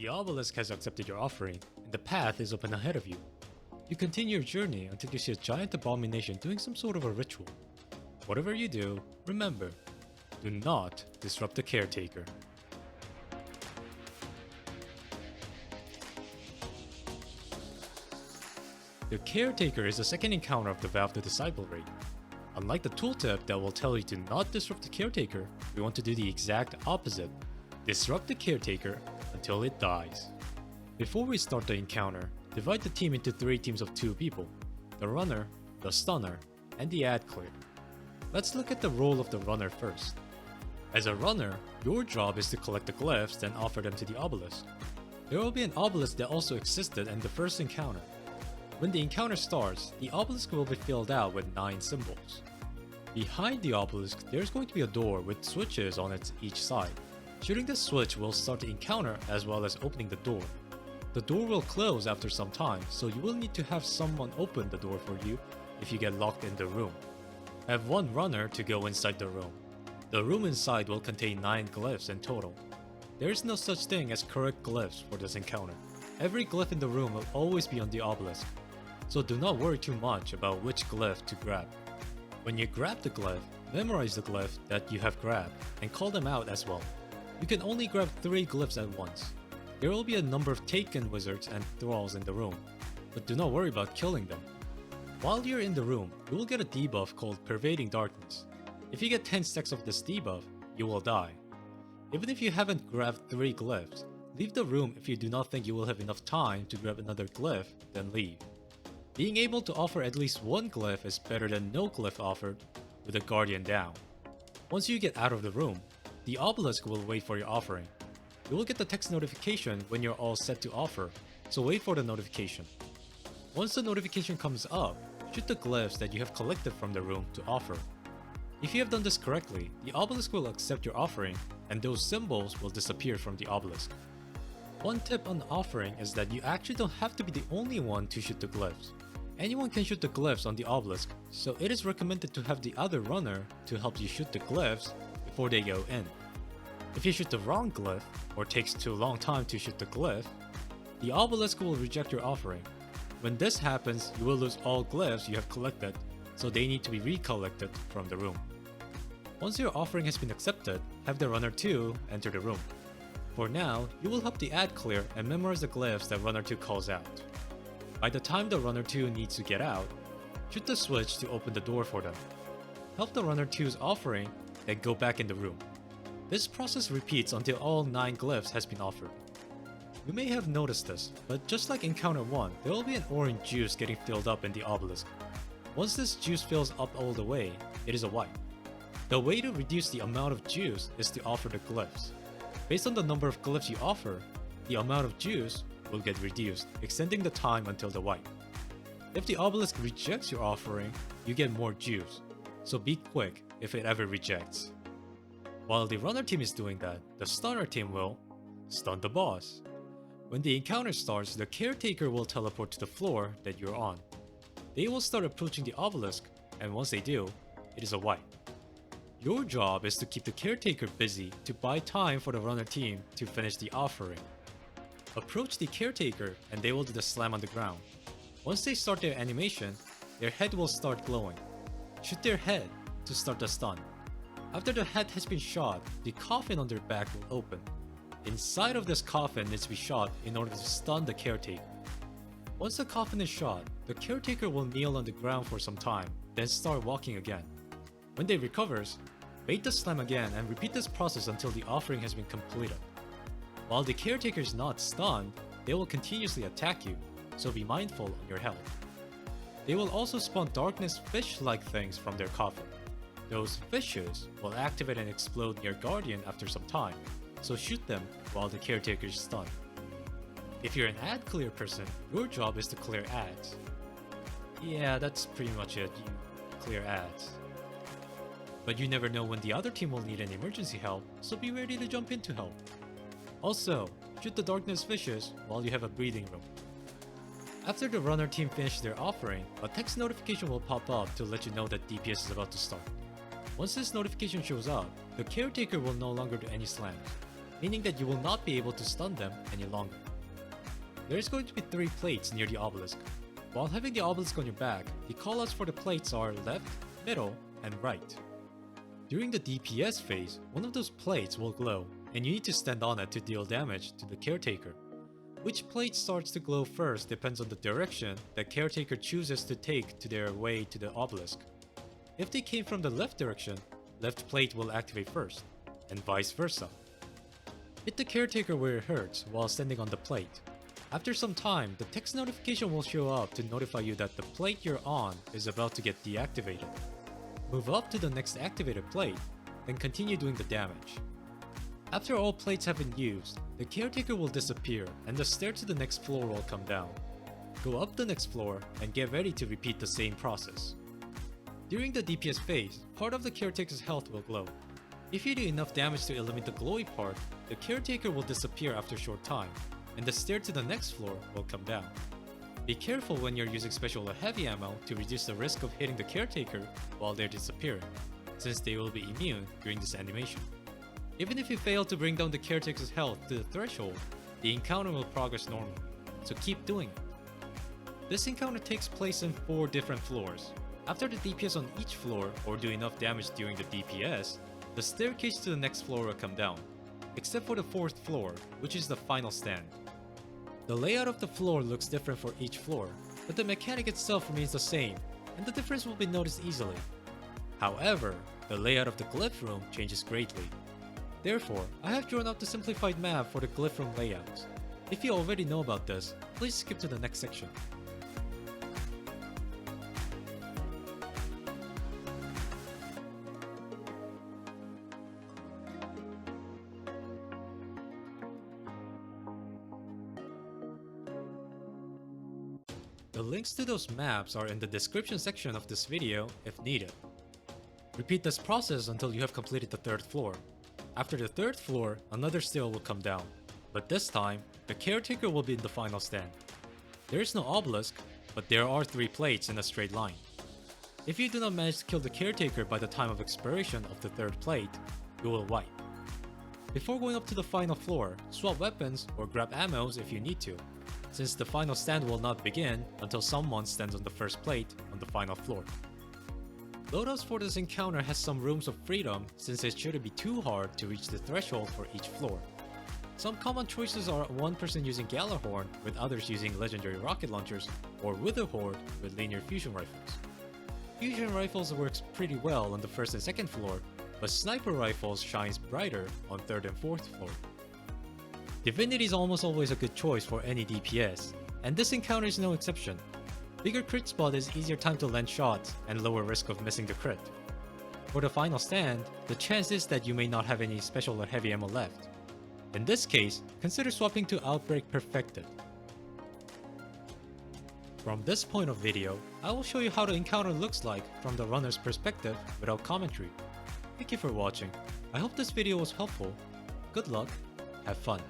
The obelisk has accepted your offering, and the path is open ahead of you. You continue your journey until you see a giant abomination doing some sort of a ritual. Whatever you do, remember, do not disrupt the Caretaker. The Caretaker is the second encounter of the Valve the Disciple raid. Unlike the tooltip that will tell you to not disrupt the Caretaker, we want to do the exact opposite. Disrupt the Caretaker until it dies. Before we start the encounter, divide the team into 3 teams of 2 people: the runner, the stunner, and the ad clear. Let's look at the role of the runner first. As a runner, your job is to collect the glyphs then offer them to the obelisk. There will be an obelisk that also existed in the first encounter. When the encounter starts, the obelisk will be filled out with 9 symbols. Behind the obelisk, there's going to be a door with switches on each side. Shooting the switch will start the encounter as well as opening the door. The door will close after some time, so you will need to have someone open the door for you if you get locked in the room. Have one runner to go inside the room. The room inside will contain 9 glyphs in total. There is no such thing as correct glyphs for this encounter. Every glyph in the room will always be on the obelisk, so do not worry too much about which glyph to grab. When you grab the glyph, memorize the glyph that you have grabbed and call them out as well. You can only grab 3 glyphs at once. There will be a number of taken wizards and thralls in the room, but do not worry about killing them. While you're in the room, you will get a debuff called Pervading Darkness. If you get 10 stacks of this debuff, you will die. Even if you haven't grabbed 3 glyphs, leave the room if you do not think you will have enough time to grab another glyph, then leave. Being able to offer at least 1 glyph is better than no glyph offered with a guardian down. Once you get out of the room, the obelisk will wait for your offering. You will get the text notification when you're all set to offer, so wait for the notification. Once the notification comes up, shoot the glyphs that you have collected from the room to offer. If you have done this correctly, the obelisk will accept your offering, and those symbols will disappear from the obelisk. One tip on offering is that you actually don't have to be the only one to shoot the glyphs. Anyone can shoot the glyphs on the obelisk, so it is recommended to have the other runner to help you shoot the glyphs before they go in. If you shoot the wrong glyph, or takes too long time to shoot the glyph, the obelisk will reject your offering. When this happens, you will lose all glyphs you have collected, so they need to be recollected from the room. Once your offering has been accepted, have the runner 2 enter the room. For now, you will help the ad clear and memorize the glyphs that runner 2 calls out. By the time the runner 2 needs to get out, shoot the switch to open the door for them. Help the runner 2's offering, then go back in the room. This process repeats until all 9 glyphs has been offered. You may have noticed this, but just like encounter 1, there will be an orange juice getting filled up in the obelisk. Once this juice fills up all the way, it is a wipe. The way to reduce the amount of juice is to offer the glyphs. Based on the number of glyphs you offer, the amount of juice will get reduced, extending the time until the wipe. If the obelisk rejects your offering, you get more juice, so be quick if it ever rejects. While the runner team is doing that, the stunner team will stun the boss. When the encounter starts, the Caretaker will teleport to the floor that you're on. They will start approaching the obelisk, and once they do, it is a wipe. Your job is to keep the Caretaker busy to buy time for the runner team to finish the offering. Approach the Caretaker and they will do the slam on the ground. Once they start their animation, their head will start glowing. Shoot their head to start the stun. After the head has been shot, the coffin on their back will open. Inside of this coffin needs to be shot in order to stun the Caretaker. Once the coffin is shot, the Caretaker will kneel on the ground for some time, then start walking again. When they recovers, bait the slam again and repeat this process until the offering has been completed. While the Caretaker is not stunned, they will continuously attack you, so be mindful on your health. They will also spawn darkness fish-like things from their coffin. Those fishes will activate and explode near Guardian after some time, so shoot them while the Caretaker is stunned. If you're an ad clear person, your job is to clear ads. Yeah, that's pretty much it, you clear ads. But you never know when the other team will need an emergency help, so be ready to jump in to help. Also, shoot the darkness fishes while you have a breathing room. After the runner team finishes their offering, a text notification will pop up to let you know that DPS is about to start. Once this notification shows up, the Caretaker will no longer do any slams. meaning that you will not be able to stun them any longer. There is going to be 3 plates near the obelisk. While having the obelisk on your back, the callouts for the plates are left, middle, and right. During the DPS phase, one of those plates will glow, and you need to stand on it to deal damage to the Caretaker. Which plate starts to glow first depends on the direction that Caretaker chooses to take to their way to the obelisk. If they came from the left direction, left plate will activate first, and vice versa. Hit the Caretaker where it hurts while standing on the plate. After some time, the text notification will show up to notify you that the plate you're on is about to get deactivated. Move up to the next activated plate, then continue doing the damage. After all plates have been used, the Caretaker will disappear and the stair to the next floor will come down. Go up the next floor and get ready to repeat the same process. During the DPS phase, part of the Caretaker's health will glow. If you do enough damage to eliminate the glowy part, the Caretaker will disappear after a short time, and the stair to the next floor will come down. Be careful when you're using special or heavy ammo to reduce the risk of hitting the Caretaker while they're disappearing, since they will be immune during this animation. Even if you fail to bring down the Caretaker's health to the threshold, the encounter will progress normally, so keep doing it. This encounter takes place in 4 different floors. After the DPS on each floor or do enough damage during the DPS, the staircase to the next floor will come down, except for the 4th floor, which is the final stand. The layout of the floor looks different for each floor, but the mechanic itself remains the same, and the difference will be noticed easily. However, the layout of the Glyph room changes greatly. Therefore, I have drawn out the simplified map for the Glyph room layouts. If you already know about this, please skip to the next section. The links to those maps are in the description section of this video if needed. Repeat this process until you have completed the 3rd floor. After the 3rd floor, another stair will come down, but this time, the Caretaker will be in the final stand. There is no obelisk, but there are 3 plates in a straight line. If you do not manage to kill the Caretaker by the time of expiration of the 3rd plate, you will wipe. Before going up to the final floor, swap weapons or grab ammos if you need to, since the final stand will not begin until someone stands on the 1st plate on the final floor. Loadouts for this encounter has some rooms of freedom since it shouldn't be too hard to reach the threshold for each floor. Some common choices are one person using Gjallarhorn with others using legendary rocket launchers or Witherhorde with linear fusion rifles. Fusion rifles works pretty well on the 1st and 2nd floor, but sniper rifles shines brighter on 3rd and 4th floor. Divinity is almost always a good choice for any DPS, and this encounter is no exception. Bigger crit spot is easier time to land shots and lower risk of missing the crit. For the final stand, the chance is that you may not have any special or heavy ammo left. In this case, consider swapping to Outbreak Perfected. From this point of video, I will show you how the encounter looks like from the runner's perspective without commentary. Thank you for watching. I hope this video was helpful. Good luck, have fun.